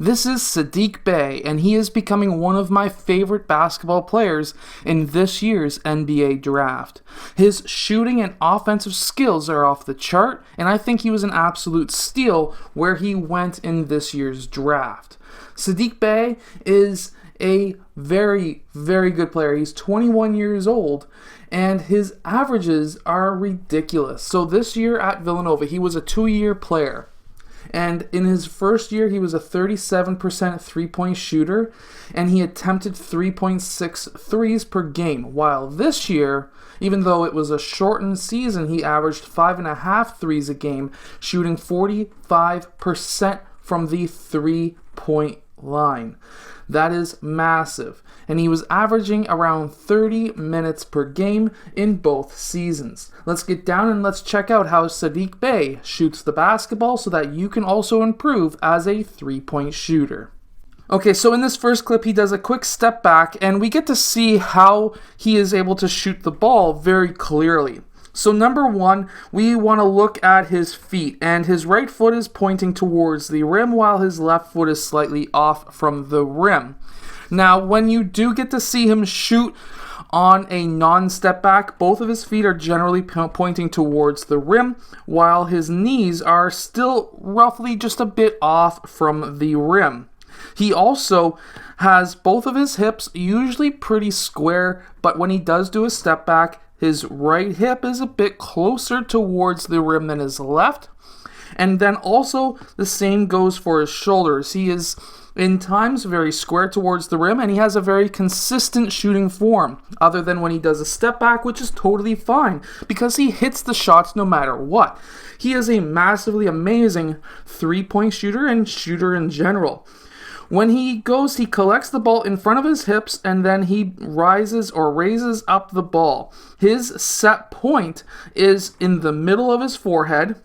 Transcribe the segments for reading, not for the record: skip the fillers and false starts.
This is Saddiq Bey, and he is becoming one of my favorite basketball players in this year's NBA draft. His shooting and offensive skills are off the chart, and I think he was an absolute steal where he went in this year's draft. Saddiq Bey is a very, very good player. He's 21 years old, and his averages are ridiculous. So this year at Villanova, he was a 2-year player. And in his first year, he was a 37% three-point shooter, and he attempted 3.6 threes per game. While this year, even though it was a shortened season, he averaged 5.5 threes a game, shooting 45% from the three-point line. That is massive. And he was averaging around 30 minutes per game in both seasons. Let's get down and let's check out how Saddiq Bey shoots the basketball so that you can also improve as a three-point shooter. Okay, so in this first clip, he does a quick step back, and we get to see how he is able to shoot the ball very clearly. So number one, we want to look at his feet, and his right foot is pointing towards the rim while his left foot is slightly off from the rim. Now, when you do get to see him shoot on a non-step back, both of his feet are generally pointing towards the rim, while his knees are still roughly just a bit off from the rim. He also has both of his hips usually pretty square, but when he does do a step back, his right hip is a bit closer towards the rim than his left. And then also the same goes for his shoulders. He is in times very square towards the rim, and he has a very consistent shooting form, other than when he does a step back, which is totally fine because he hits the shots no matter what. He is a massively amazing three-point shooter and shooter in general. When he goes, he collects the ball in front of his hips, and then he rises or raises up the ball. His set point is in the middle of his forehead,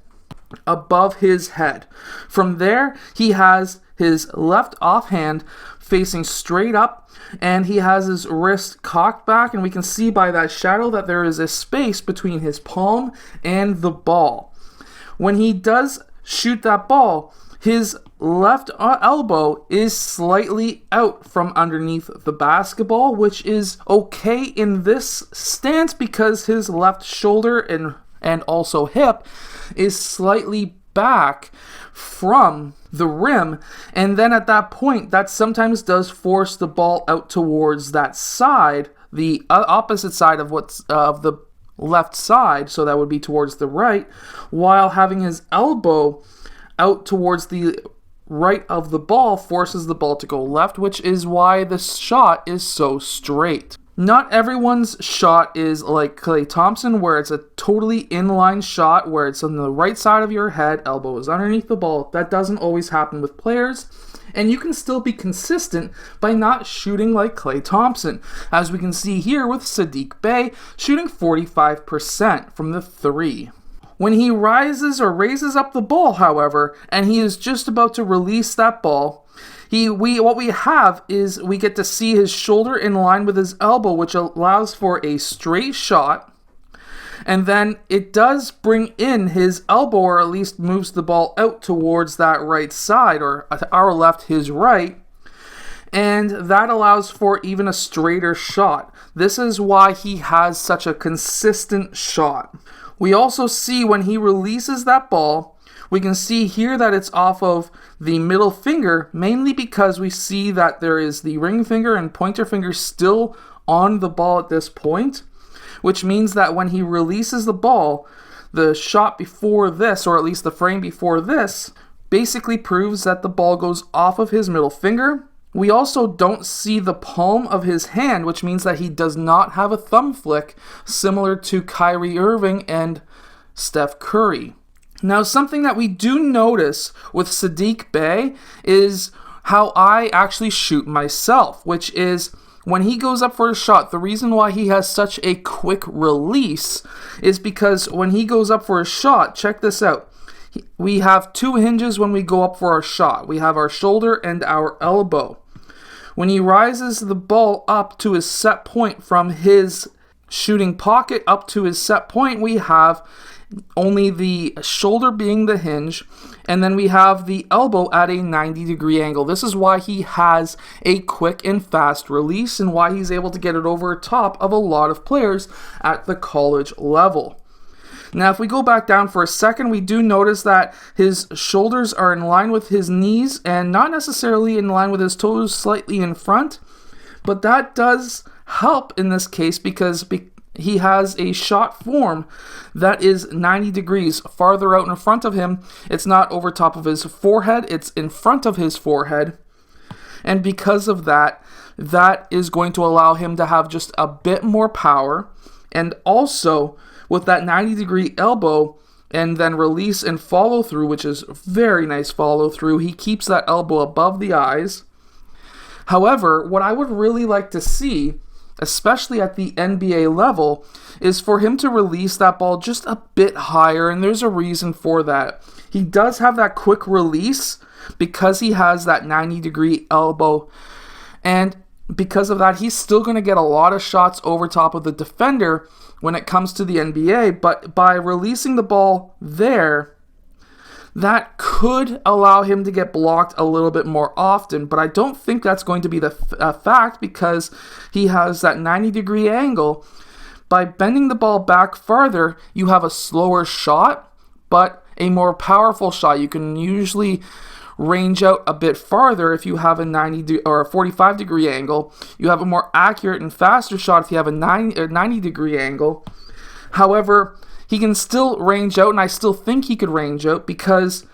above his head. From there, he has his left offhand facing straight up, and he has his wrist cocked back, and we can see by that shadow that there is a space between his palm and the ball. When he does shoot that ball, his left elbow is slightly out from underneath the basketball, which is okay in this stance because his left shoulder and also hip is slightly back from the rim, and then at that point that sometimes does force the ball out towards that side, the opposite side of the left side, so that would be towards the right, while having his elbow out towards the right of the ball forces the ball to go left, which is why the shot is so straight. Not everyone's shot is like Klay Thompson, where it's a totally inline shot, where it's on the right side of your head, elbow is underneath the ball. That doesn't always happen with players, and you can still be consistent by not shooting like Klay Thompson, as we can see here with Saddiq Bey shooting 45% from the three. When he rises or raises up the ball, however, and he is just about to release that ball, what we have is we get to see his shoulder in line with his elbow, which allows for a straight shot. And then it does bring in his elbow, or at least moves the ball out towards that right side, or our left, his right. And that allows for even a straighter shot. This is why he has such a consistent shot. We also see when he releases that ball, we can see here that it's off of the middle finger, mainly because we see that there is the ring finger and pointer finger still on the ball at this point, which means that when he releases the ball, the shot before this, or at least the frame before this, basically proves that the ball goes off of his middle finger. We also don't see the palm of his hand, which means that he does not have a thumb flick, similar to Kyrie Irving and Steph Curry. Now, something that we do notice with Saddiq Bey is how I actually shoot myself, which is when he goes up for a shot, the reason why he has such a quick release is because when he goes up for a shot, check this out. We have two hinges when we go up for our shot. We have our shoulder and our elbow. When he rises the ball up to his set point from his shooting pocket up to his set point, we have only the shoulder being the hinge, And then we have the elbow at a 90-degree angle. This is why he has a quick and fast release and why he's able to get it over top of a lot of players at the college level. Now, if we go back down for a second, we do notice that his shoulders are in line with his knees and not necessarily in line with his toes, slightly in front. But that does help in this case because he has a shot form that is 90 degrees farther out in front of him. It's not over top of his forehead, it's in front of his forehead. And because of that, that is going to allow him to have just a bit more power. And also, with that 90-degree elbow and then release and follow through, which is very nice follow through, he keeps that elbow above the eyes. However, what I would really like to see, especially at the NBA level, is for him to release that ball just a bit higher, and there's a reason for that. He does have that quick release because he has that 90-degree elbow, and because of that, he's still going to get a lot of shots over top of the defender when it comes to the NBA, but by releasing the ball there, that could allow him to get blocked a little bit more often, but I don't think that's going to be the fact because he has that 90-degree angle. By bending the ball back farther, you have a slower shot, but a more powerful shot. You can usually range out a bit farther if you have a 90 or a 45-degree angle. You have a more accurate and faster shot if you have a 90-degree angle. However, he can still range out, and I still think he could range out because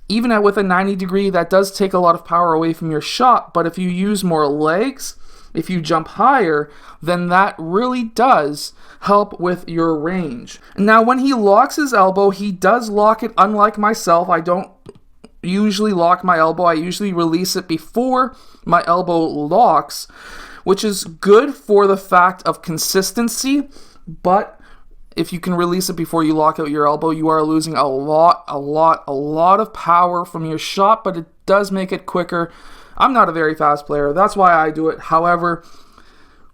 even with a 90-degree, that does take a lot of power away from your shot. But if you use more legs, if you jump higher, then that really does help with your range. Now, when he locks his elbow, he does lock it unlike myself. I don't usually lock my elbow. I usually release it before my elbow locks, which is good for the fact of consistency, but if you can release it before you lock out your elbow, you are losing a lot of power from your shot, but it does make it quicker. I'm not a very fast player. That's why I do it. However,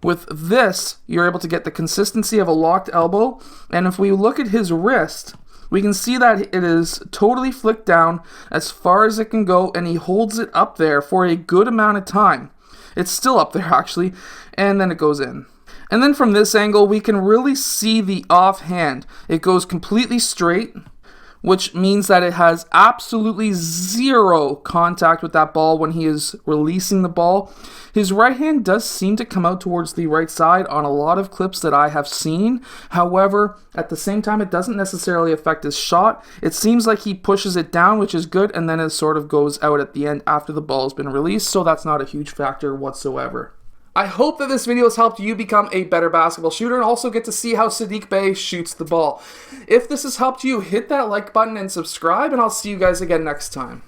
with this, you're able to get the consistency of a locked elbow. And if we look at his wrist, we can see that it is totally flicked down as far as it can go, and he holds it up there for a good amount of time. It's still up there, actually, and then it goes in. And then from this angle, we can really see the offhand. It goes completely straight, which means that it has absolutely zero contact with that ball when he is releasing the ball. His right hand does seem to come out towards the right side on a lot of clips that I have seen. However, at the same time, it doesn't necessarily affect his shot. It seems like he pushes it down, which is good, and then it sort of goes out at the end after the ball has been released, so that's not a huge factor whatsoever. I hope that this video has helped you become a better basketball shooter and also get to see how Saddiq Bey shoots the ball. If this has helped you, hit that like button and subscribe, and I'll see you guys again next time.